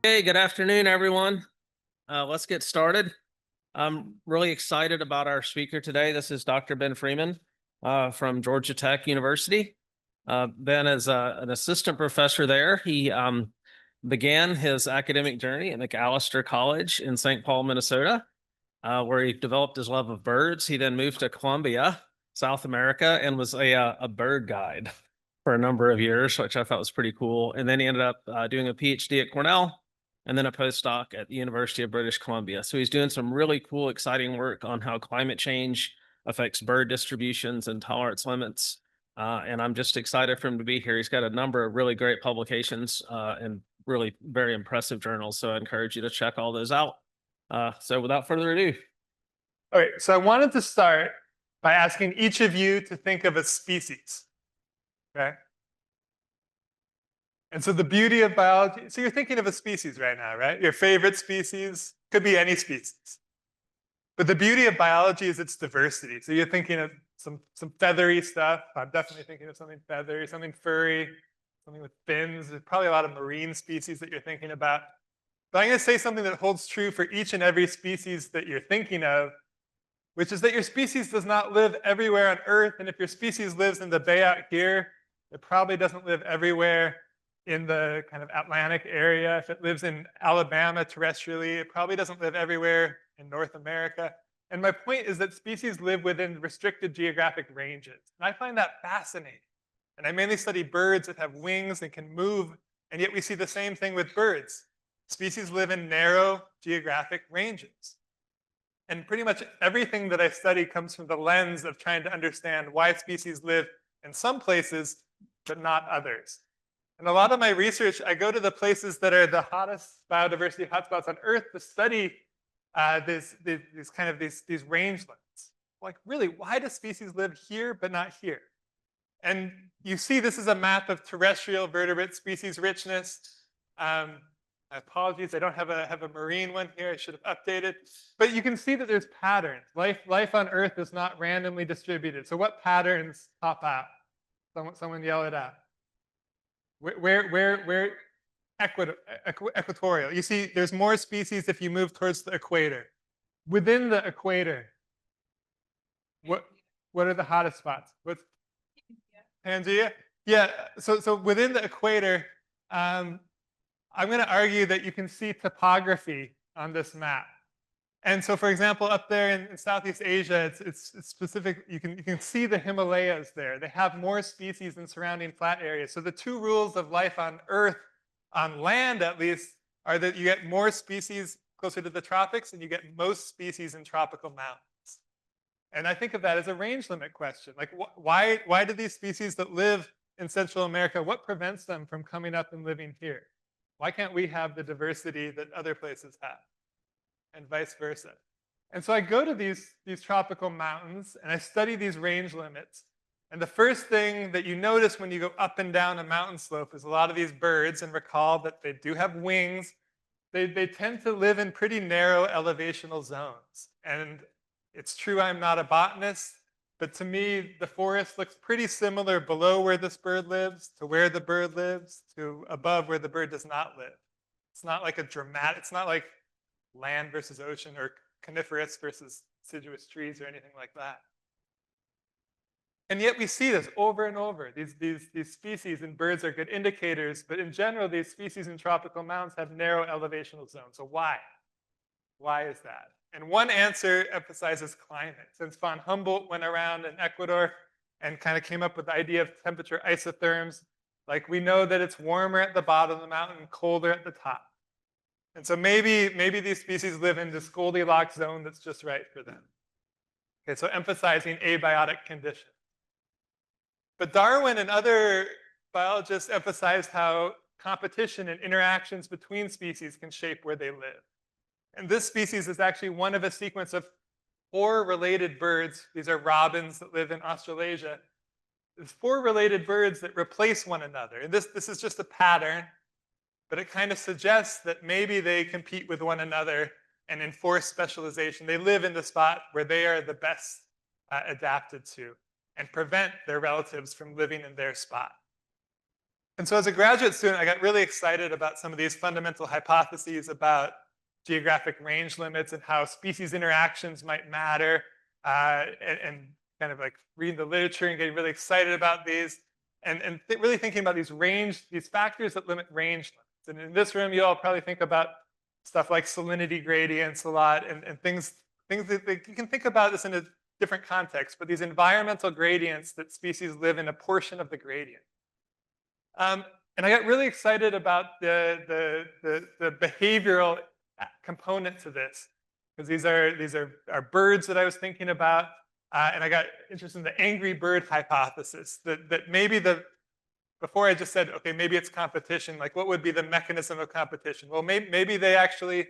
Hey, good afternoon, everyone. Let's get started. I'm really excited about our speaker today. This is Dr. Ben Freeman from Georgia Tech University. Ben is an assistant professor there. He began his academic journey at McAllister College in St. Paul, Minnesota, where he developed his love of birds. He then moved to Colombia, South America, and was a bird guide for a number of years, which I thought was pretty cool. And then he ended up doing a PhD at Cornell and then a postdoc at the University of British Columbia. So he's doing some really cool, exciting work on how climate change affects bird distributions and tolerance limits. And I'm just excited for him to be here. He's got a number of really great publications and really very impressive journals. So I encourage you to check all those out. So without further ado. Okay, so I wanted to start by asking each of you to think of a species, okay? And so the beauty of biology, so you're thinking of a species right now, right? Your favorite species, could be any species. But the beauty of biology is its diversity. So you're thinking of some feathery stuff. I'm definitely thinking of something feathery, something furry, something with fins. There's probably a lot of marine species that you're thinking about. But I'm going to say something that holds true for each and every species that you're thinking of, which is that your species does not live everywhere on Earth. And if your species lives in the bay out here, it probably doesn't live everywhere in the kind of Atlantic area. If it lives in Alabama terrestrially, it probably doesn't live everywhere in North America. And my point is that species live within restricted geographic ranges. And I find that fascinating. And I mainly study birds that have wings and can move, and yet we see the same thing with birds. Species live in narrow geographic ranges. And pretty much everything that I study comes from the lens of trying to understand why species live in some places, but not others. And a lot of my research, I go to the places that are the hottest biodiversity hotspots on Earth to study these rangelands. Like, really, why do species live here but not here? And you see, this is a map of terrestrial vertebrate species richness. Apologies, I don't have a marine one here. I should have updated. But you can see that there's patterns. Life on Earth is not randomly distributed. So what patterns pop out? Someone yell it out. Where equatorial. You see, there's more species if you move towards the equator. Within the equator, what are the hottest spots? What's Pangea? Yeah. So within the equator, I'm going to argue that you can see topography on this map. And so, for example, up there in Southeast Asia, it's specific. You can see the Himalayas there. They have more species in surrounding flat areas. So the two rules of life on Earth, on land at least, are that you get more species closer to the tropics and you get most species in tropical mountains. And I think of that as a range limit question. Like, why do these species that live in Central America, what prevents them from coming up and living here? Why can't we have the diversity that other places have? And vice versa. And so I go to these tropical mountains and I study these range limits. And the first thing that you notice when you go up and down a mountain slope is a lot of these birds, and recall that they do have wings. They tend to live in pretty narrow elevational zones. And it's true I'm not a botanist, but to me, the forest looks pretty similar below where this bird lives to where the bird lives to above where the bird does not live. It's not like it's not like land versus ocean or coniferous versus deciduous trees or anything like that. And yet we see this over and over. These species and birds are good indicators, but in general, these species in tropical mountains have narrow elevational zones. So why? Why is that? And one answer emphasizes climate. Since von Humboldt went around in Ecuador and kind of came up with the idea of temperature isotherms, like we know that it's warmer at the bottom of the mountain and colder at the top. And so maybe these species live in this Goldilocks zone that's just right for them. Okay, so emphasizing abiotic conditions. But Darwin and other biologists emphasized how competition and interactions between species can shape where they live. And this species is actually one of a sequence of 4 related birds. These are robins that live in Australasia. There's 4 related birds that replace one another. And this is just a pattern. But it kind of suggests that maybe they compete with one another and enforce specialization. They live in the spot where they are the best adapted to and prevent their relatives from living in their spot. And so as a graduate student, I got really excited about some of these fundamental hypotheses about geographic range limits and how species interactions might matter, and kind of like reading the literature and getting really excited about these, and really thinking about these factors that limit range limits. And in this room, you all probably think about stuff like salinity gradients a lot, and things that you can think about this in a different context, but these environmental gradients that species live in a portion of the gradient. And I got really excited about the behavioral component to this, because these are birds that I was thinking about, and I got interested in the angry bird hypothesis, that maybe before I just said, okay, maybe it's competition, like what would be the mechanism of competition? Well, maybe they actually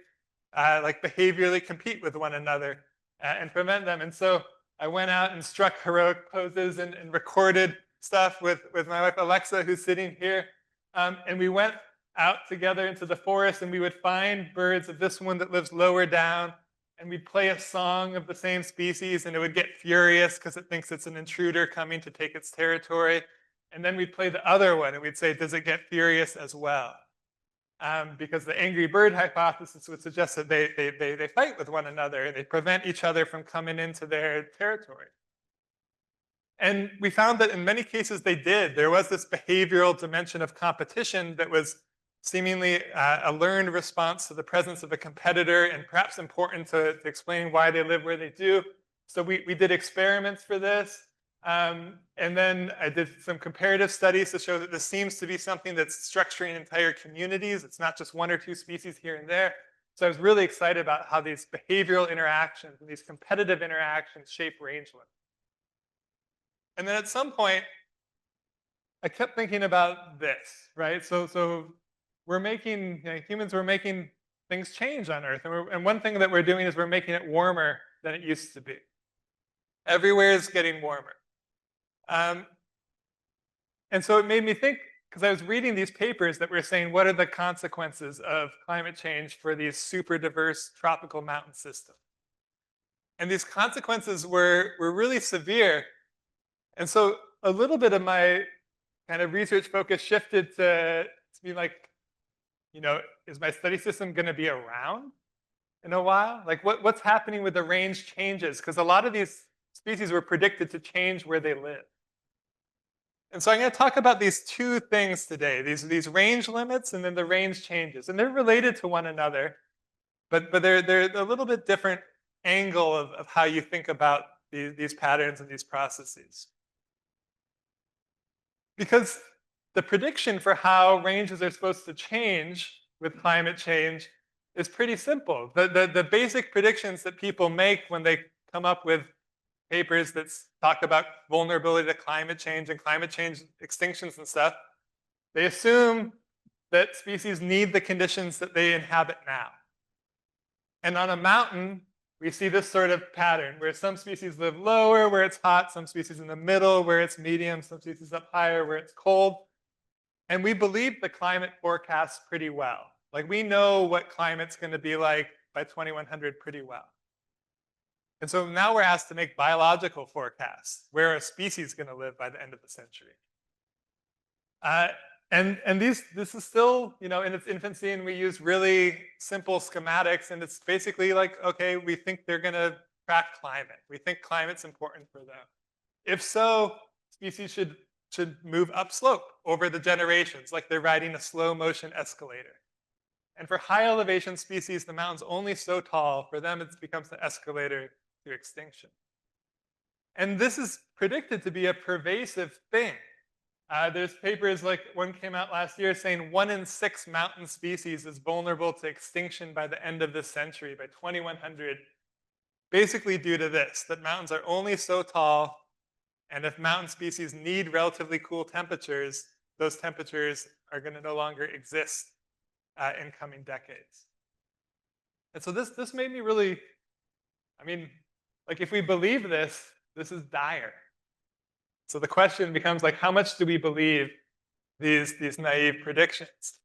like behaviorally compete with one another and prevent them. And so I went out and struck heroic poses and recorded stuff with my wife Alexa, who's sitting here. And we went out together into the forest, and we would find birds of this one that lives lower down, and we'd play a song of the same species, and it would get furious because it thinks it's an intruder coming to take its territory. And then we'd play the other one, and we'd say, does it get furious as well? Because the angry bird hypothesis would suggest that they fight with one another, and they prevent each other from coming into their territory. And we found that in many cases they did. There was this behavioral dimension of competition that was seemingly a learned response to the presence of a competitor, and perhaps important to explain why they live where they do. So we did experiments for this. And then I did some comparative studies to show that this seems to be something that's structuring entire communities. It's not just one or two species here and there. So I was really excited about how these behavioral interactions and these competitive interactions shape range limits. And then at some point, I kept thinking about this, right? So we're making, humans were making things change on Earth. And one thing that we're doing is we're making it warmer than it used to be. Everywhere is getting warmer. And so it made me think, because I was reading these papers that were saying, what are the consequences of climate change for these super diverse tropical mountain systems? And these consequences were really severe. And so a little bit of my kind of research focus shifted to be like, is my study system going to be around in a while? Like what's happening with the range changes? Because a lot of these species were predicted to change where they live. And so I'm going to talk about these two things today, these range limits and then the range changes. And they're related to one another, but they're a little bit different angle of how you think about these patterns and these processes. Because the prediction for how ranges are supposed to change with climate change is pretty simple. The basic predictions that people make when they come up with papers that talk about vulnerability to climate change and climate change extinctions and stuff, they assume that species need the conditions that they inhabit now. And on a mountain, we see this sort of pattern where some species live lower where it's hot, some species in the middle where it's medium, some species up higher where it's cold. And we believe the climate forecasts pretty well. Like we know what climate's going to be like by 2100 pretty well. And so now we're asked to make biological forecasts where a species is going to live by the end of the century. And this is still, in its infancy, and we use really simple schematics, and it's basically like, okay, we think they're going to track climate. We think climate's important for them. If so, species should move upslope over the generations, like they're riding a slow motion escalator. And for high elevation species, the mountain's only so tall. For them, it becomes the escalator to extinction. And this is predicted to be a pervasive thing. There's papers like one came out last year saying 1 in 6 mountain species is vulnerable to extinction by the end of this century, by 2100, basically due to this, that mountains are only so tall, and if mountain species need relatively cool temperatures, those temperatures are going to no longer exist in coming decades. And so this made me really, like if we believe this, this is dire. So the question becomes like, how much do we believe these naive predictions?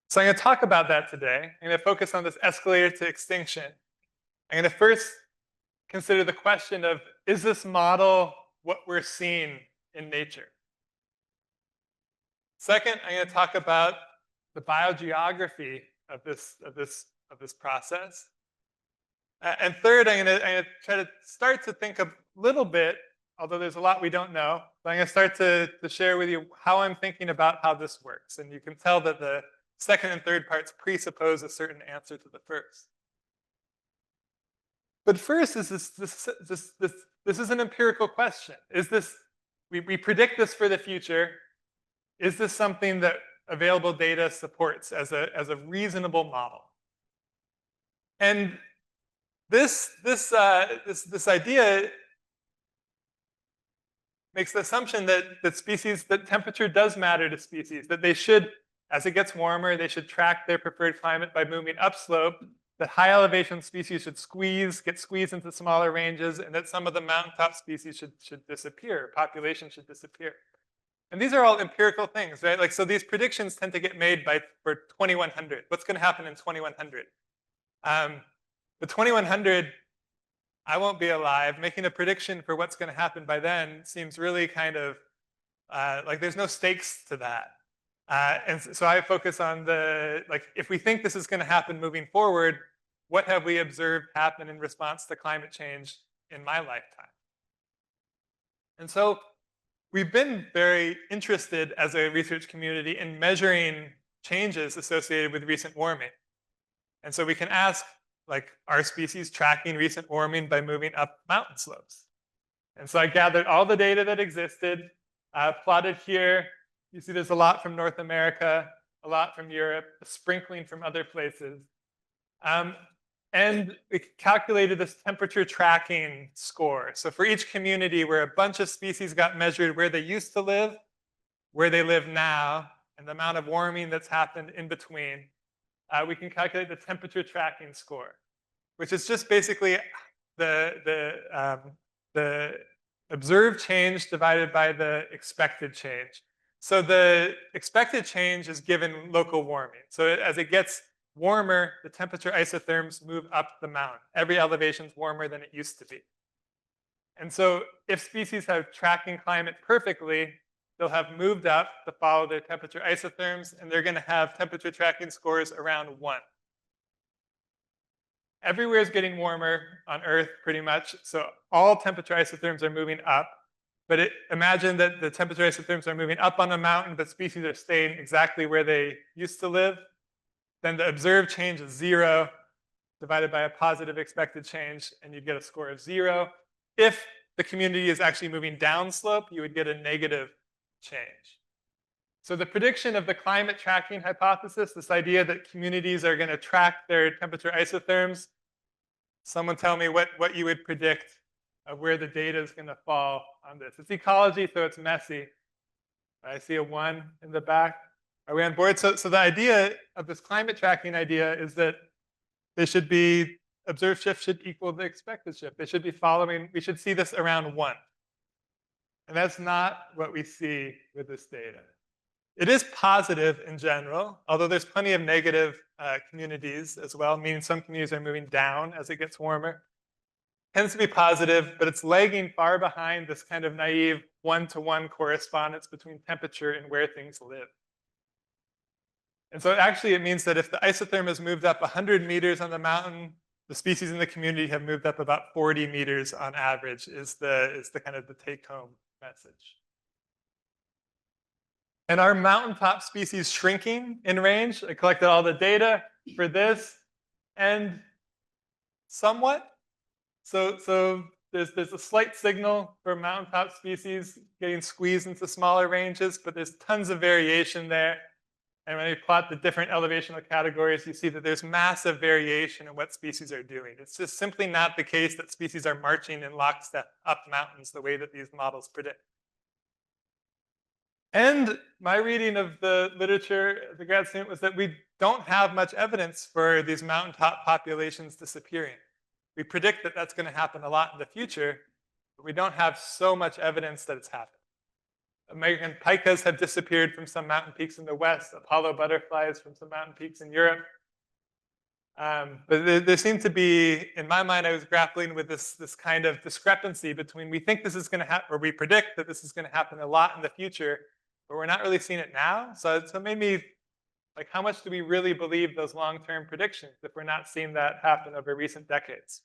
So I'm going to talk about that today. I'm going to focus on this escalator to extinction. I'm going to first consider the question of, is this model what we're seeing in nature? Second, I'm going to talk about the biogeography of this process. And third, I'm going to try to start to think a little bit, although there's a lot we don't know, but I'm going to start to share with you how I'm thinking about how this works. And you can tell that the second and third parts presuppose a certain answer to the first. But first, this is an empirical question. Is this, we predict this for the future. Is this something that available data supports as a reasonable model? And this idea makes the assumption that temperature does matter to species, that they should, as it gets warmer, they should track their preferred climate by moving upslope, that high elevation species should get squeezed into smaller ranges, and that some of the mountaintop species should disappear, population should disappear. And these are all empirical things, right? Like, so these predictions tend to get made for 2100. What's going to happen in 2100? The 2100, I won't be alive. Making a prediction for what's going to happen by then seems really kind of like there's no stakes to that. And so I focus on if we think this is going to happen moving forward, what have we observed happen in response to climate change in my lifetime? And so we've been very interested as a research community in measuring changes associated with recent warming. And so we can ask, like, are species tracking recent warming by moving up mountain slopes? And so I gathered all the data that existed, plotted here. You see there's a lot from North America, a lot from Europe, a sprinkling from other places. And we calculated this temperature tracking score. So for each community where a bunch of species got measured where they used to live, where they live now, and the amount of warming that's happened in between, we can calculate the temperature tracking score, which is just basically the observed change divided by the expected change. So the expected change is given local warming. So as it gets warmer, the temperature isotherms move up the mountain. Every elevation is warmer than it used to be. And so if species have tracking climate perfectly, they'll have moved up to follow their temperature isotherms, and they're going to have temperature tracking scores around 1. Everywhere is getting warmer on Earth pretty much, so all temperature isotherms are moving up. But imagine that the temperature isotherms are moving up on a mountain, but species are staying exactly where they used to live. Then the observed change is 0 divided by a positive expected change, and you'd get a score of 0. If the community is actually moving downslope, you would get a negative change. So the prediction of the climate tracking hypothesis, this idea that communities are going to track their temperature isotherms, someone tell me what you would predict of where the data is going to fall on this. It's ecology, so it's messy. I see a 1 in the back. Are we on board? So the idea of this climate tracking idea is that they should be, observed shift should equal the expected shift. They should be following, we should see this around 1. And that's not what we see with this data. It is positive in general, although there's plenty of negative communities as well, meaning some communities are moving down as it gets warmer. Tends to be positive, but it's lagging far behind this kind of naive one-to-one correspondence between temperature and where things live. And so actually it means that if the isotherm has moved up 100 meters on the mountain, the species in the community have moved up about 40 meters on average is the kind of the take-home message. And our mountaintop species shrinking in range? I collected all the data for this, and somewhat. So there's a slight signal for mountaintop species getting squeezed into smaller ranges, but there's tons of variation there. And when you plot the different elevational categories, you see that there's massive variation in what species are doing. It's just simply not the case that species are marching in lockstep up mountains the way that these models predict. And my reading of the literature as a grad student was that we don't have much evidence for these mountaintop populations disappearing. We predict that that's going to happen a lot in the future, but we don't have so much evidence that it's happened. American pikas have disappeared from some mountain peaks in the West, Apollo butterflies from some mountain peaks in Europe. But there seemed to be, in my mind, I was grappling with this kind of discrepancy between we think this is going to happen, or we predict that this is going to happen a lot in the future, but we're not really seeing it now. So it made me like, how much do we really believe those long-term predictions if we're not seeing that happen over recent decades?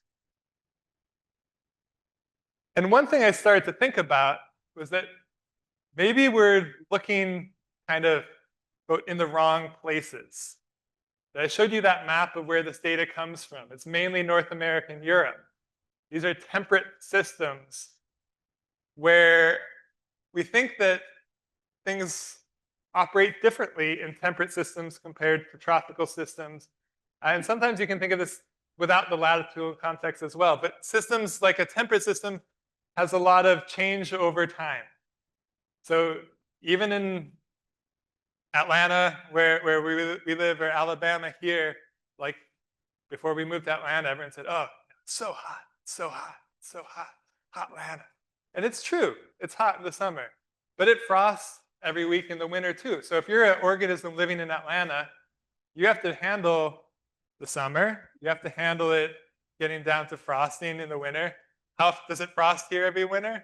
And one thing I started to think about was that maybe we're looking kind of in the wrong places. I showed you that map of where this data comes from. It's mainly North America and Europe. These are temperate systems where we think that things operate differently in temperate systems compared to tropical systems. And sometimes you can think of this without the latitudinal context as well. But systems like a temperate system has a lot of change over time. So even in Atlanta, where we live, or Alabama here, like before we moved to Atlanta, everyone said, oh, it's so hot, so hot, so hot, hot Atlanta. And it's true, it's hot in the summer, but it frosts every week in the winter too. So if you're an organism living in Atlanta, you have to handle the summer, you have to handle it getting down to frosting in the winter. How does it frost here every winter?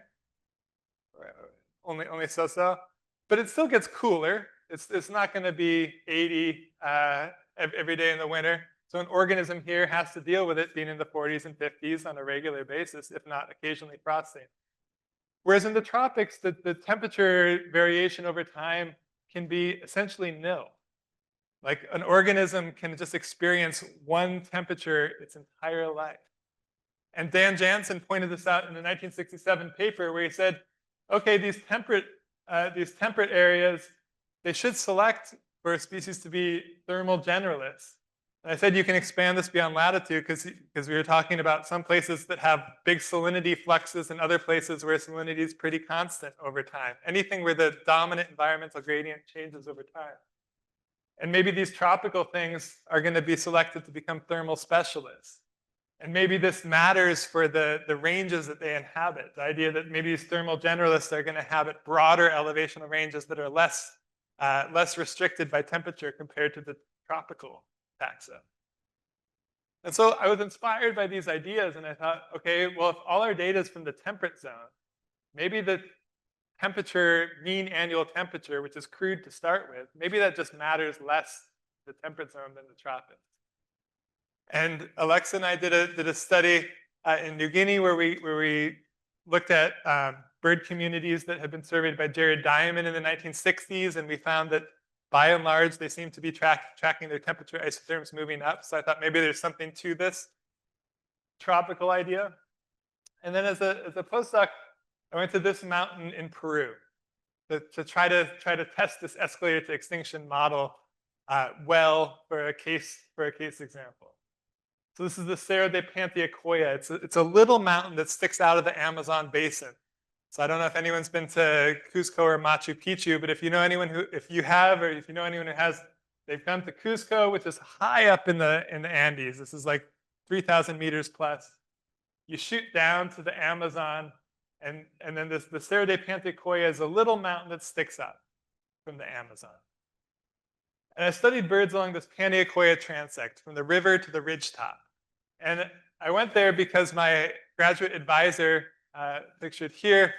Only so-so. But it still gets cooler. It's not going to be 80 every day in the winter. So an organism here has to deal with it being in the 40s and 50s on a regular basis, if not occasionally frosting. Whereas in the tropics, the temperature variation over time can be essentially nil. Like an organism can just experience one temperature its entire life. And Dan Jansen pointed this out in the 1967 paper where he said, okay, these temperate areas, they should select for a species to be thermal generalists. And I said you can expand this beyond latitude because we were talking about some places that have big salinity fluxes and other places where salinity is pretty constant over time. Anything where the dominant environmental gradient changes over time. And maybe these tropical things are going to be selected to become thermal specialists. And maybe this matters for the ranges that they inhabit. The idea that maybe these thermal generalists are going to inhabit broader elevational ranges that are less restricted by temperature compared to the tropical taxa. And so I was inspired by these ideas, and I thought, okay, well, if all our data is from the temperate zone, maybe the mean annual temperature, which is crude to start with, maybe that just matters less the temperate zone than the tropics. And Alexa and I did a study in New Guinea where we looked at bird communities that had been surveyed by Jared Diamond in the 1960s, and we found that by and large they seem to be tracking their temperature isotherms moving up. So I thought maybe there's something to this tropical idea. And then as a postdoc, I went to this mountain in Peru to try to test this escalator to extinction model for a case example. So this is the Cerro de Pantiacoya. It's a little mountain that sticks out of the Amazon basin. So I don't know if anyone's been to Cusco or Machu Picchu, but if you know anyone who has, they've come to Cusco, which is high up in the Andes. This is like 3,000 meters plus. You shoot down to the Amazon, and then the Cerro de Pantiacoya is a little mountain that sticks up from the Amazon. And I studied birds along this Pantiacoya transect from the river to the ridgetop. And I went there because my graduate advisor, pictured here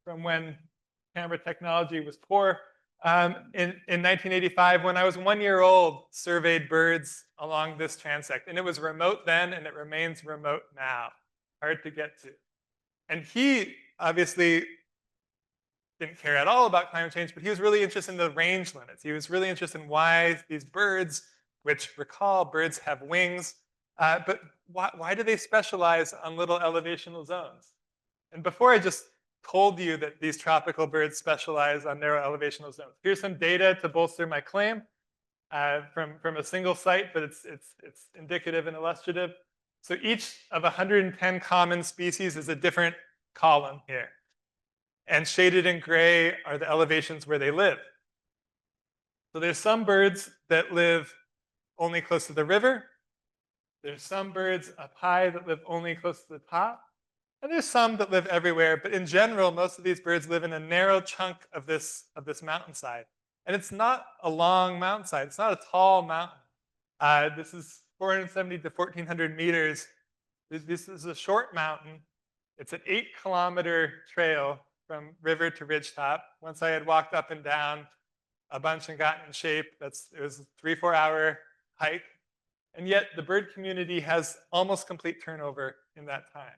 from when camera technology was poor, in 1985, when I was 1 year old, surveyed birds along this transect. And it was remote then, and it remains remote now. Hard to get to. And he obviously didn't care at all about climate change, but he was really interested in the range limits. He was really interested in why these birds, which recall birds have wings, but why do they specialize on little elevational zones? And before I just told you that these tropical birds specialize on narrow elevational zones, here's some data to bolster my claim from a single site, but it's indicative and illustrative. So each of 110 common species is a different column here. And shaded in gray are the elevations where they live. So there's some birds that live only close to the river. There's some birds up high that live only close to the top. And there's some that live everywhere. But in general, most of these birds live in a narrow chunk of this mountainside. And it's not a long mountainside. It's not a tall mountain. This is 470 to 1,400 meters. This is a short mountain. It's an 8-kilometer trail from river to ridgetop. Once I had walked up and down a bunch and gotten in shape, it was a 3-4 hour hike. And yet the bird community has almost complete turnover in that time.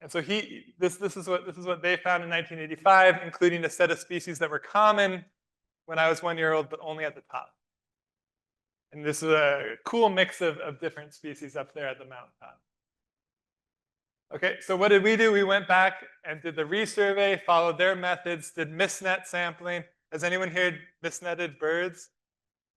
And so this is what they found in 1985, including a set of species that were common when I was 1 year old, but only at the top. And this is a cool mix of different species up there at the mountaintop. Okay, so what did we do? We went back and did the resurvey, followed their methods, did mistnet sampling. Has anyone here mistnetted birds?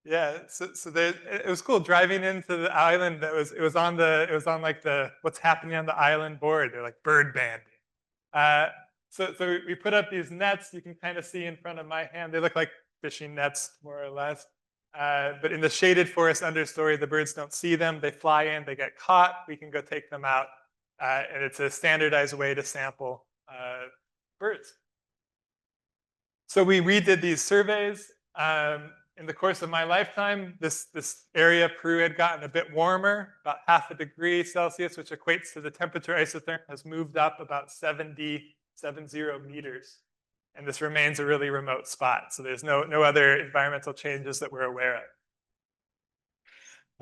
Yeah, so it was cool driving into the island. It was on like the what's happening on the island board. They're like bird banding. So we put up these nets. You can kind of see in front of my hand. They look like fishing nets, more or less. But in the shaded forest understory, the birds don't see them. They fly in, they get caught. We can go take them out. And it's a standardized way to sample birds. So we redid these surveys. In the course of my lifetime, this area, Peru, had gotten a bit warmer, about 0.5 degree Celsius, which equates to the temperature isotherm has moved up about 70 meters. And this remains a really remote spot. So there's no other environmental changes that we're aware of.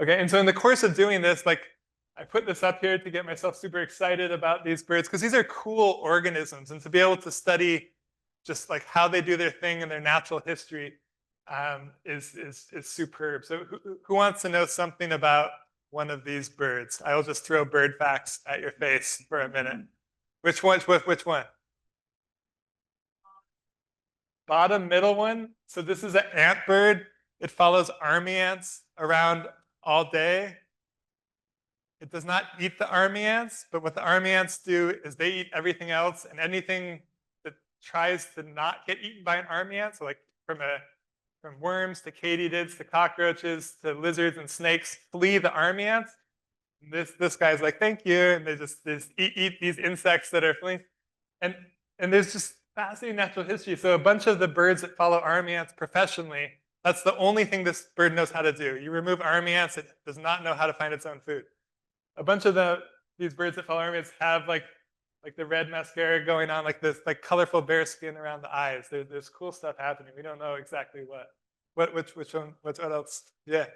Okay, and so in the course of doing this, like I put this up here to get myself super excited about these birds because these are cool organisms, and to be able to study just like how they do their thing in their natural history is superb. So who wants to know something about one of these birds? I will just throw bird facts at your face for a minute. Which one? Which one? Bottom middle one. So this is an ant bird. It follows army ants around all day. It does not eat the army ants, but what the army ants do is they eat everything else, and anything that tries to not get eaten by an army ant, so like from worms to katydids to cockroaches to lizards and snakes, flee the army ants. And this guy's like, thank you, and they just eat these insects that are fleeing. And there's just fascinating natural history. So a bunch of the birds that follow army ants professionally, that's the only thing this bird knows how to do. You remove army ants, it does not know how to find its own food. A bunch of these birds that follow army ants have like the red mascara going on, like this like colorful bear skin around the eyes. There's cool stuff happening. We don't know exactly what. Which one? What else? Yeah.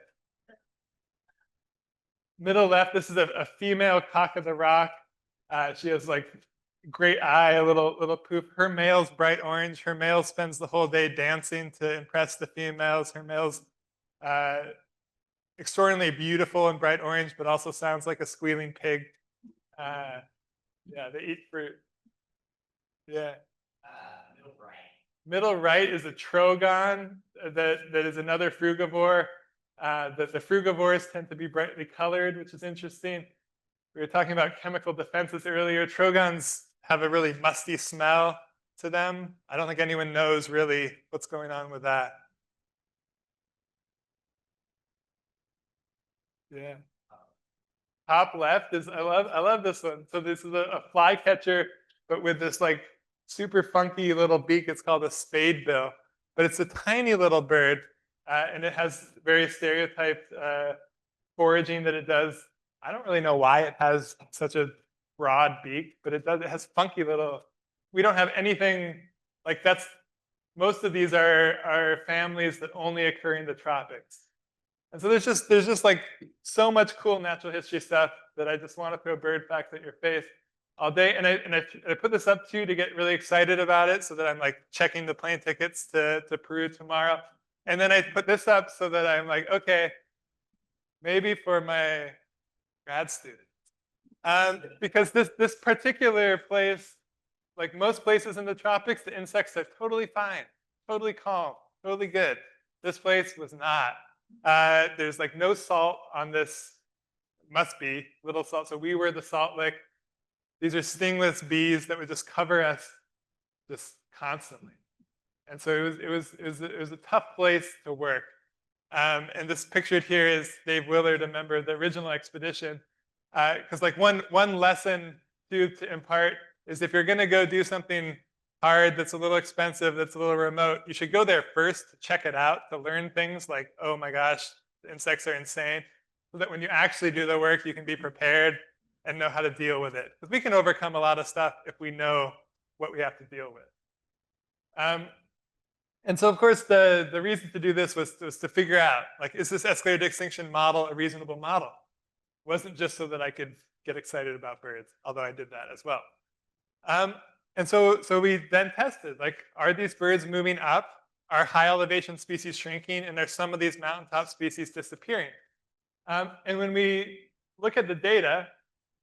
Middle left. This is a female cock of the rock. She has like great eye, a little poof. Her male's bright orange. Her male spends the whole day dancing to impress the females. Her male's extraordinarily beautiful and bright orange, but also sounds like a squealing pig. Yeah, they eat fruit. Yeah. Middle right is a trogon that is another frugivore. The frugivores tend to be brightly colored, which is interesting. We were talking about chemical defenses earlier. Trogons have a really musty smell to them. I don't think anyone knows really what's going on with that. Yeah. Top left is I love this one. So this is a flycatcher, but with this like super funky little beak. It's called a spadebill, but it's a tiny little bird, and it has very stereotyped foraging that it does. I don't really know why it has such a broad beak, but it does. It has funky little. We don't have anything like that's. Most of these are families that only occur in the tropics. And so there's just like so much cool natural history stuff that I just want to throw bird facts at your face all day. And I put this up too to get really excited about it, so that I'm like checking the plane tickets to Peru tomorrow. And then I put this up so that I'm like, okay, maybe for my grad students, because this particular place, like most places in the tropics, the insects are totally fine, totally calm, totally good. This place was not. There's like no salt on this, must be little salt. So we were the salt lick. These are stingless bees that would just cover us just constantly. And so it was a tough place to work. And this pictured here is Dave Willard, a member of the original expedition. Because like one lesson to impart is if you're going to go do something hard that's a little expensive, that's a little remote, you should go there first to check it out, to learn things like, oh my gosh, the insects are insane, so that when you actually do the work, you can be prepared and know how to deal with it. Because we can overcome a lot of stuff if we know what we have to deal with. And so, of course, the reason to do this was to figure out, like, is this escalator extinction model a reasonable model? It wasn't just so that I could get excited about birds, although I did that as well. And so we then tested, like, are these birds moving up? Are high elevation species shrinking? And are some of these mountaintop species disappearing? And when we look at the data,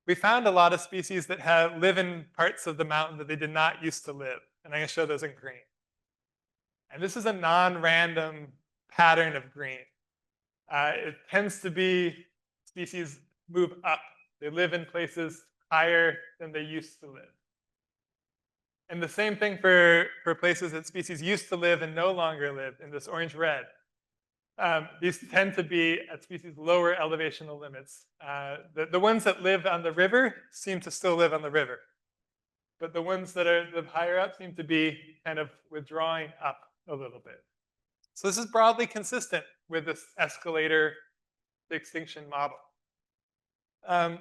we found a lot of species that live in parts of the mountain that they did not used to live. And I'm going to show those in green. And this is a non-random pattern of green. It tends to be species move up. They live in places higher than they used to live. And the same thing for places that species used to live and no longer live in this orange-red. These tend to be at species lower elevational limits. The ones that live on the river seem to still live on the river. But the ones that live higher up seem to be kind of withdrawing up a little bit. So this is broadly consistent with this escalator extinction model. And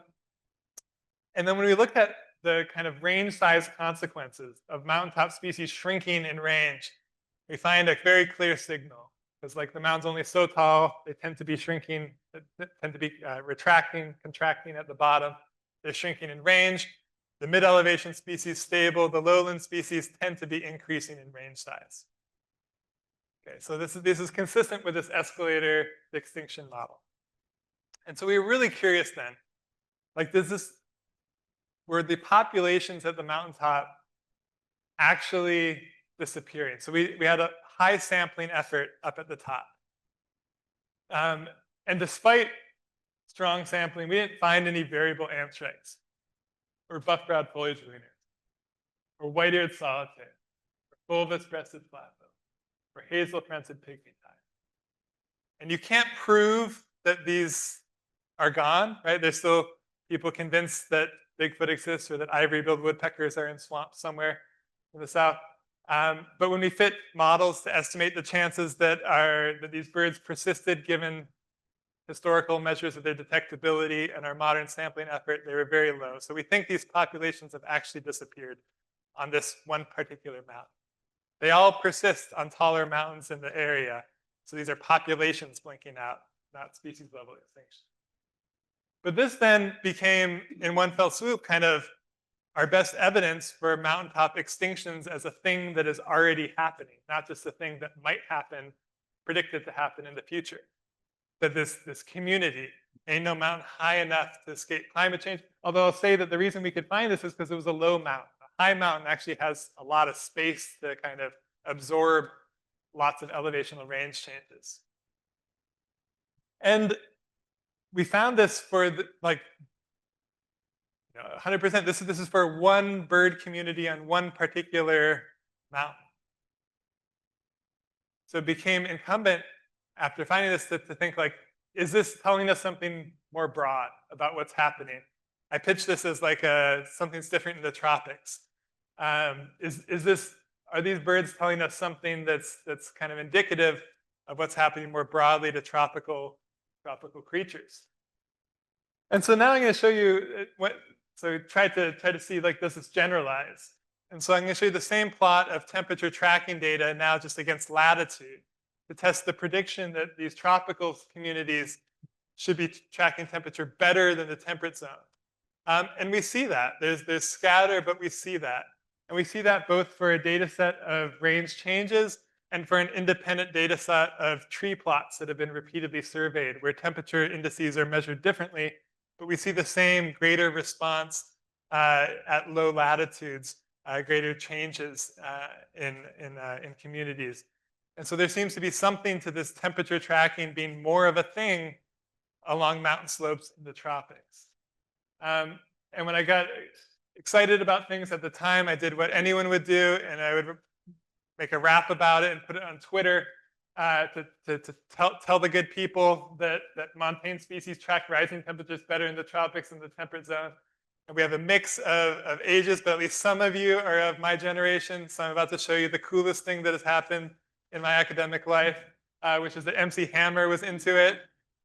then when we looked at the kind of range size consequences of mountaintop species shrinking in range, we find a very clear signal. Because, like, the mountain's only so tall, they tend to be shrinking, they tend to be retracting, contracting at the bottom. They're shrinking in range. The mid-elevation species stable. The lowland species tend to be increasing in range size. Okay, so this is consistent with this escalator extinction model. And so we were really curious then, like, were the populations at the mountaintop actually disappearing? So we had a high sampling effort up at the top. And despite strong sampling, we didn't find any variable anthrax, or buff-browed foliage leaners, or white-eared solitaire, or fulvous-breasted flatbill, or hazel-fronted pygmy-tide. And you can't prove that these are gone, right? There's still people convinced that Bigfoot exists or that ivory-billed woodpeckers are in swamps somewhere in the south. But when we fit models to estimate the chances that these birds persisted given historical measures of their detectability and our modern sampling effort, they were very low. So we think these populations have actually disappeared on this one particular mountain. They all persist on taller mountains in the area. So these are populations blinking out, not species level extinction. But this then became, in one fell swoop, kind of our best evidence for mountaintop extinctions as a thing that is already happening, not just a thing that might happen, predicted to happen in the future. That this community, ain't no mountain high enough to escape climate change. Although I'll say that the reason we could find this is because it was a low mountain. A high mountain actually has a lot of space to kind of absorb lots of elevational range changes. And we found this for 100%. This is for one bird community on one particular mountain. So it became incumbent after finding this to think, like, is this telling us something more broad about what's happening? I pitched this as like something's different in the tropics. Are these birds telling us something that's kind of indicative of what's happening more broadly to tropical creatures? And so now I'm going to show you try to see, like, does this generalize? And so I'm going to show you the same plot of temperature tracking data now just against latitude to test the prediction that these tropical communities should be tracking temperature better than the temperate zone. And we see that. There's scatter, but we see that. And we see that both for a data set of range changes and for an independent data set of tree plots that have been repeatedly surveyed, where temperature indices are measured differently, but we see the same greater response at low latitudes, greater changes in communities. And so there seems to be something to this temperature tracking being more of a thing along mountain slopes in the tropics. And when I got excited about things at the time, I did what anyone would do, and I would make a rap about it and put it on Twitter to tell the good people that montane species track rising temperatures better in the tropics than the temperate zone. And we have a mix of ages, but at least some of you are of my generation. So I'm about to show you the coolest thing that has happened in my academic life, which is that MC Hammer was into it.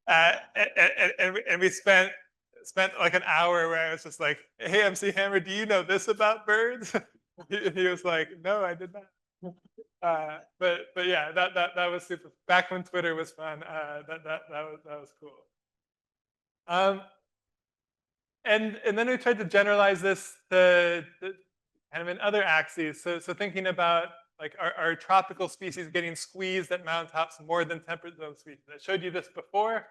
And we spent like an hour where I was just like, hey, MC Hammer, do you know this about birds? He was like, no, I did not. But yeah, that was super. Back when Twitter was fun, that was cool. And then we tried to generalize this to kind of in other axes. So thinking about like are tropical species getting squeezed at mountaintops more than temperate zone species? I showed you this before,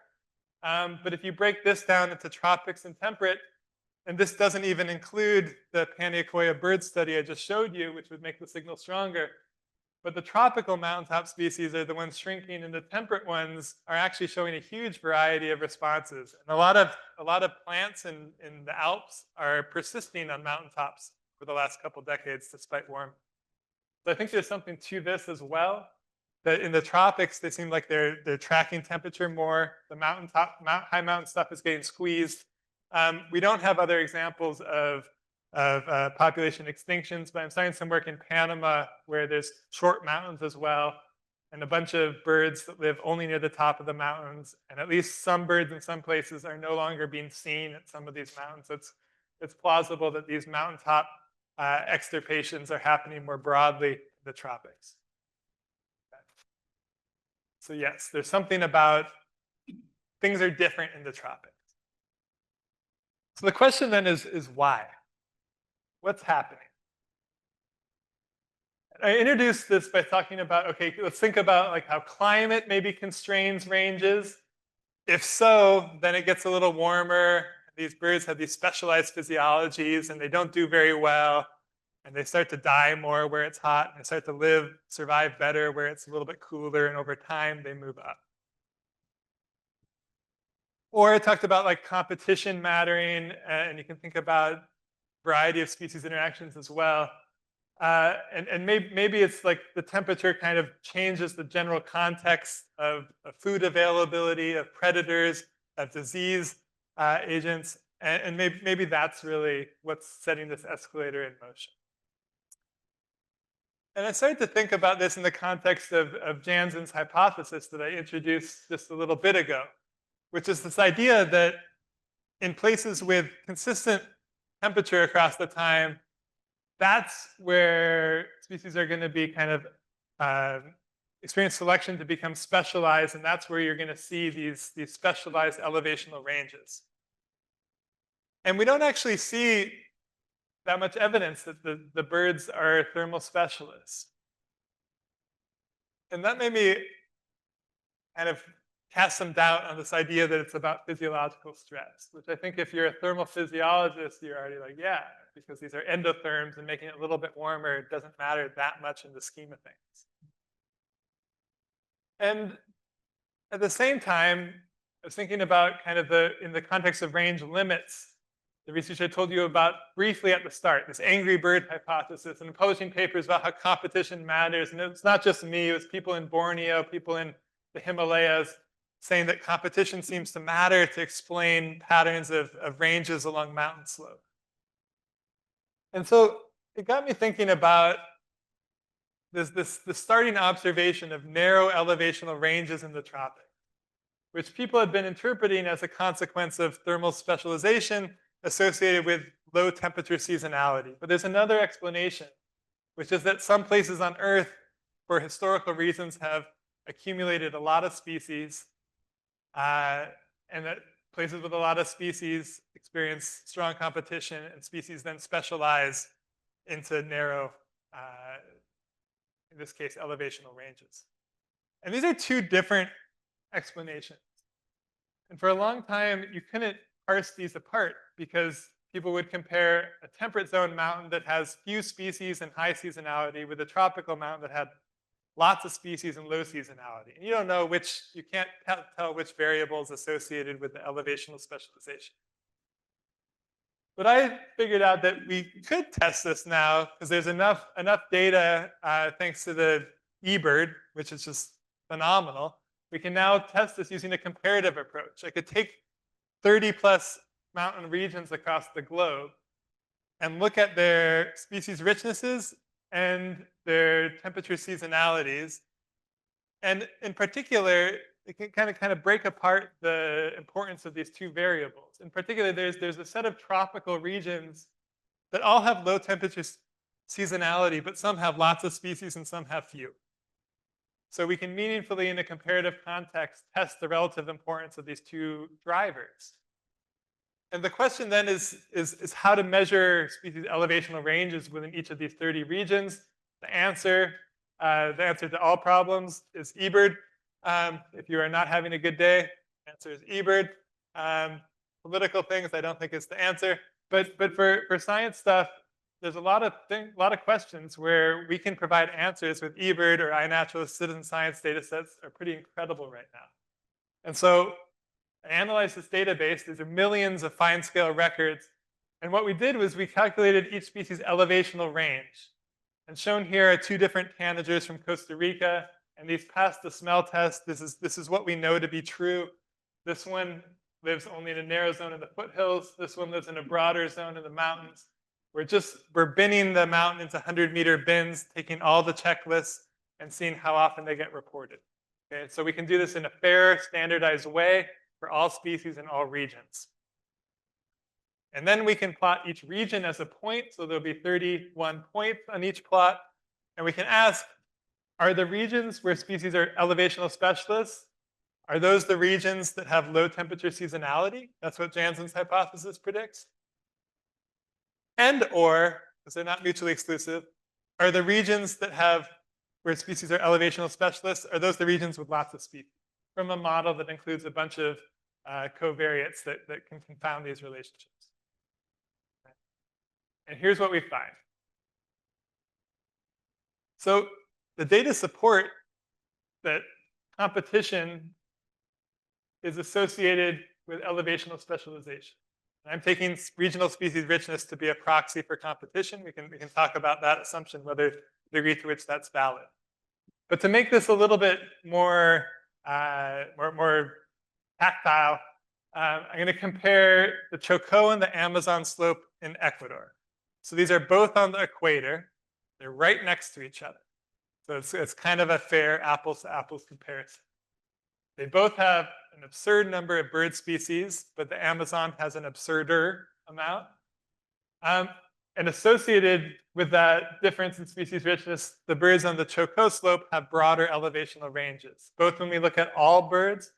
but if you break this down into tropics and temperate, and this doesn't even include the Paneacoya bird study I just showed you, which would make the signal stronger. But the tropical mountaintop species are the ones shrinking, and the temperate ones are actually showing a huge variety of responses. And a lot of plants in the Alps are persisting on mountaintops for the last couple decades despite warming. So I think there's something to this as well. That in the tropics, they seem like they're tracking temperature more. The high mountain stuff is getting squeezed. We don't have other examples of population extinctions, but I'm starting some work in Panama where there's short mountains as well, and a bunch of birds that live only near the top of the mountains, and at least some birds in some places are no longer being seen at some of these mountains. It's plausible that these mountaintop extirpations are happening more broadly in the tropics. So yes, there's something about things are different in the tropics. So the question then is why? What's happening? I introduced this by talking about, okay, let's think about like how climate maybe constrains ranges. If so, then it gets a little warmer. These birds have these specialized physiologies and they don't do very well. And they start to die more where it's hot, and they start to survive better where it's a little bit cooler, and over time they move up. Or I talked about like competition mattering, and you can think about variety of species interactions as well. And maybe it's like the temperature kind of changes the general context of food availability, of predators, of disease agents, and maybe that's really what's setting this escalator in motion. And I started to think about this in the context of Janssen's hypothesis that I introduced just a little bit ago, which is this idea that in places with consistent temperature across the time, that's where species are going to be kind of experience selection to become specialized, and that's where you're going to see these specialized elevational ranges. And we don't actually see that much evidence that the birds are thermal specialists. And that made me kind of cast some doubt on this idea that it's about physiological stress, which I think if you're a thermal physiologist, you're already like, yeah, because these are endotherms and making it a little bit warmer, it doesn't matter that much in the scheme of things. And at the same time, I was thinking about kind of in the context of range limits, the research I told you about briefly at the start, this angry bird hypothesis, and publishing papers about how competition matters. And it's not just me, it was people in Borneo, people in the Himalayas, saying that competition seems to matter to explain patterns of ranges along mountain slope. And so it got me thinking about the starting observation of narrow elevational ranges in the tropics, which people had been interpreting as a consequence of thermal specialization associated with low temperature seasonality. But there's another explanation, which is that some places on Earth, for historical reasons, have accumulated a lot of species, and that places with a lot of species experience strong competition, and species then specialize into narrow, in this case, elevational ranges. And these are two different explanations. And for a long time, you couldn't parse these apart because people would compare a temperate zone mountain that has few species and high seasonality with a tropical mountain that had lots of species and low seasonality. And you don't know you can't tell which variables associated with the elevational specialization. But I figured out that we could test this now because there's enough data, thanks to the eBird, which is just phenomenal. We can now test this using a comparative approach. I could take 30 plus mountain regions across the globe and look at their species richnesses and their temperature seasonalities. And in particular, it can kind of break apart the importance of these two variables. In particular, there's a set of tropical regions that all have low temperature seasonality, but some have lots of species and some have few. So we can meaningfully, in a comparative context, test the relative importance of these two drivers. And the question then is how to measure species elevational ranges within each of these 30 regions. The answer to all problems is eBird. If you are not having a good day, the answer is eBird. Political things, I don't think is the answer. But for science stuff, there's a lot of questions where we can provide answers with eBird or iNaturalist citizen science data sets are pretty incredible right now. And so I analyzed this database. These are millions of fine-scale records. And what we did was we calculated each species' elevational range. And shown here are two different tanagers from Costa Rica. And these passed the smell test. This is what we know to be true. This one lives only in a narrow zone in the foothills. This one lives in a broader zone in the mountains. We're binning the mountain into 100-meter bins, taking all the checklists and seeing how often they get reported. Okay, so we can do this in a fair, standardized way for all species in all regions. And then we can plot each region as a point. So there'll be 31 points on each plot. And we can ask, are the regions where species are elevational specialists, are those the regions that have low temperature seasonality? That's what Janssen's hypothesis predicts. And or, because they're not mutually exclusive, are the regions that have where species are elevational specialists, are those the regions with lots of species? From a model that includes a bunch of covariates that can confound these relationships. And here's what we find. So the data support that competition is associated with elevational specialization. And I'm taking regional species richness to be a proxy for competition. We can talk about that assumption, whether the degree to which that's valid. But to make this a little bit more tactile, I'm going to compare the Chocó and the Amazon slope in Ecuador. So these are both on the equator. They're right next to each other. So it's kind of a fair apples to apples comparison. They both have an absurd number of bird species, but the Amazon has an absurder amount. And associated with that difference in species richness, the birds on the Chocó slope have broader elevational ranges, both when we look at all birds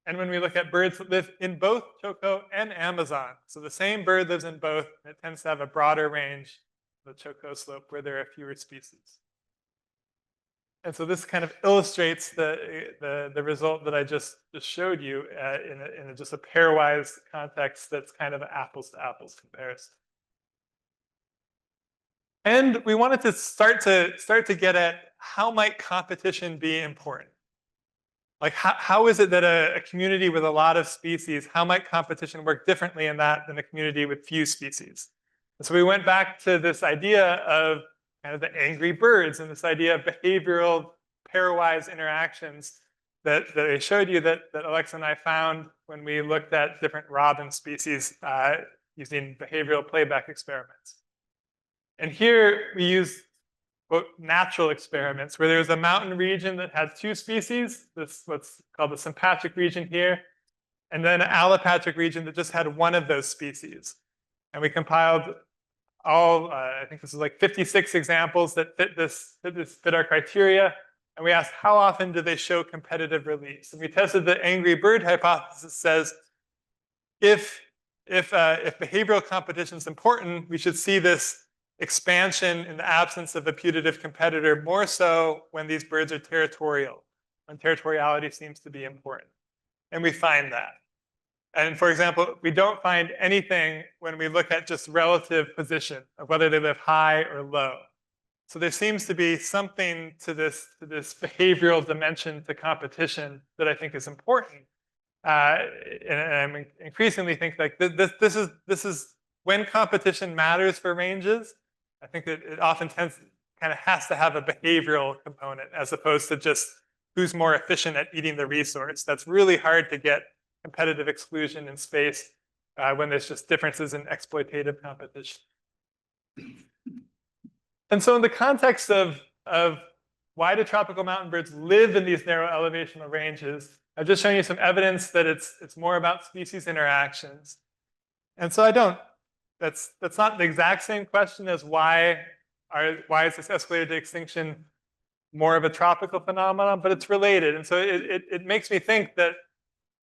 and when we look at birds that live in both Chocó and Amazon. So the same bird lives in both, and it tends to have a broader range on the Chocó slope where there are fewer species. And so this kind of illustrates the result that I just showed you in just a pairwise context that's kind of an apples to apples comparison. And we wanted to start to get at how might competition be important? Like how is it that a community with a lot of species, how might competition work differently in that than a community with few species? And so we went back to this idea of kind of the angry birds and this idea of behavioral pairwise interactions that I showed you that Alexa and I found when we looked at different robin species using behavioral playback experiments. And here we use natural experiments where there's a mountain region that had two species, this what's called the sympatric region here, and then an allopatric region that just had one of those species. And we compiled all, I think this is like 56 examples that fit our criteria. And we asked how often do they show competitive release? And we tested the angry bird hypothesis says if behavioral competition is important, we should see this expansion in the absence of a putative competitor, more so when these birds are territorial, when territoriality seems to be important. And we find that. And for example, we don't find anything when we look at just relative position of whether they live high or low. So there seems to be something to this behavioral dimension to competition that I think is important. And I increasingly think like this is when competition matters for ranges. I think that it often kind of has to have a behavioral component as opposed to just who's more efficient at eating the resource. That's really hard to get competitive exclusion in space when there's just differences in exploitative competition. And so in the context of why do tropical mountain birds live in these narrow elevational ranges, I've just shown you some evidence that it's more about species interactions. And so that's not the exact same question as why why is this escalator to extinction more of a tropical phenomenon? But it's related. And so it makes me think that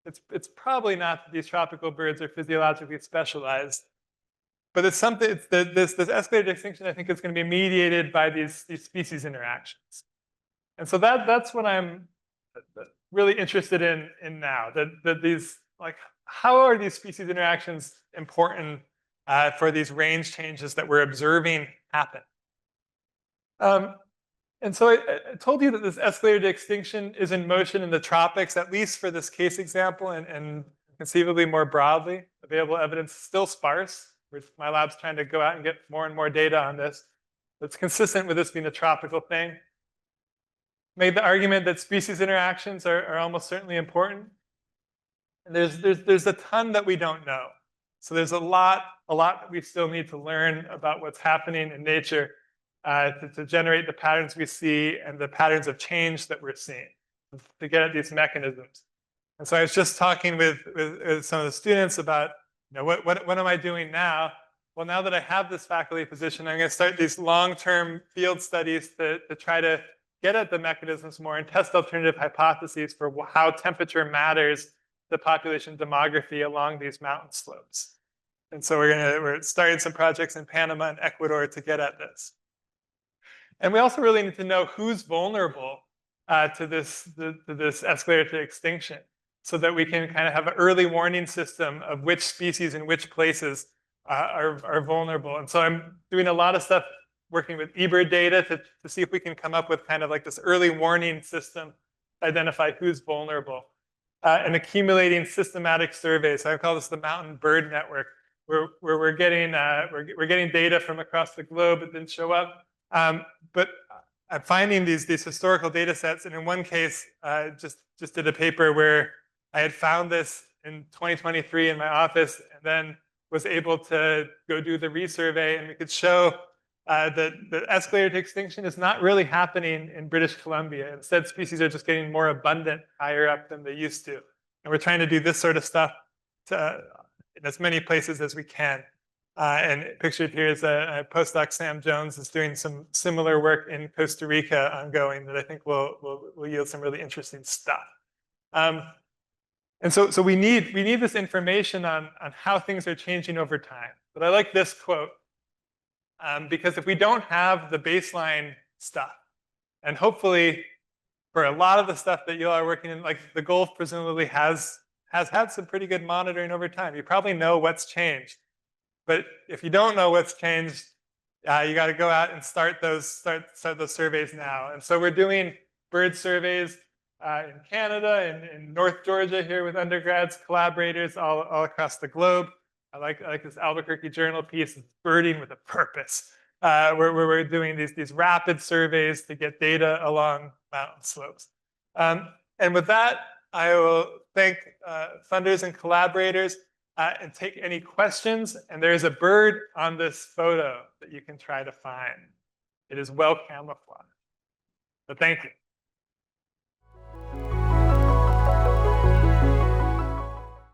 it's probably not that these tropical birds are physiologically specialized, but it's something, this escalator to extinction, I think, is going to be mediated by these species interactions. And so that's what I'm really interested in now, that these, like, how are these species interactions important for these range changes that we're observing happen? And so I told you that this escalator to extinction is in motion in the tropics, at least for this case example, and conceivably more broadly. Available evidence still sparse. My lab's trying to go out and get more and more data on this. It's consistent with this being a tropical thing. Made the argument that species interactions are almost certainly important. And there's a ton that we don't know. So there's a lot that we still need to learn about what's happening in nature to generate the patterns we see and the patterns of change that we're seeing, to get at these mechanisms. And so I was just talking with some of the students about, what am I doing now? Well, now that I have this faculty position, I'm going to start these long-term field studies to try to get at the mechanisms more and test alternative hypotheses for how temperature matters the population demography along these mountain slopes. And so we're starting some projects in Panama and Ecuador to get at this. And we also really need to know who's vulnerable to this escalator to extinction, so that we can kind of have an early warning system of which species in which places are vulnerable. And so I'm doing a lot of stuff working with eBird data to see if we can come up with kind of like this early warning system to identify who's vulnerable. And accumulating systematic surveys. So I call this the Mountain Bird Network, where we're getting data from across the globe that didn't show up. But I'm finding these historical data sets, and in one case, just did a paper where I had found this in 2023 in my office, and then was able to go do the resurvey, and we could show that the escalator to extinction is not really happening in British Columbia. Instead, species are just getting more abundant higher up than they used to. And we're trying to do this sort of stuff in as many places as we can. And pictured here is a postdoc, Sam Jones, is doing some similar work in Costa Rica ongoing that I think will yield some really interesting stuff. And so we need this information on how things are changing over time. But I like this quote, because if we don't have the baseline stuff, and hopefully for a lot of the stuff that you all are working in, like the Gulf presumably has had some pretty good monitoring over time. You probably know what's changed. But if you don't know what's changed, you got to go out and start those surveys now. And so we're doing bird surveys in Canada, in North Georgia here with undergrads, collaborators all across the globe. I like this Albuquerque Journal piece, it's Birding with a Purpose, where we're doing these rapid surveys to get data along mountain slopes. And with that, I will thank funders and collaborators and take any questions. And there's a bird on this photo that you can try to find. It is well camouflaged. So thank you.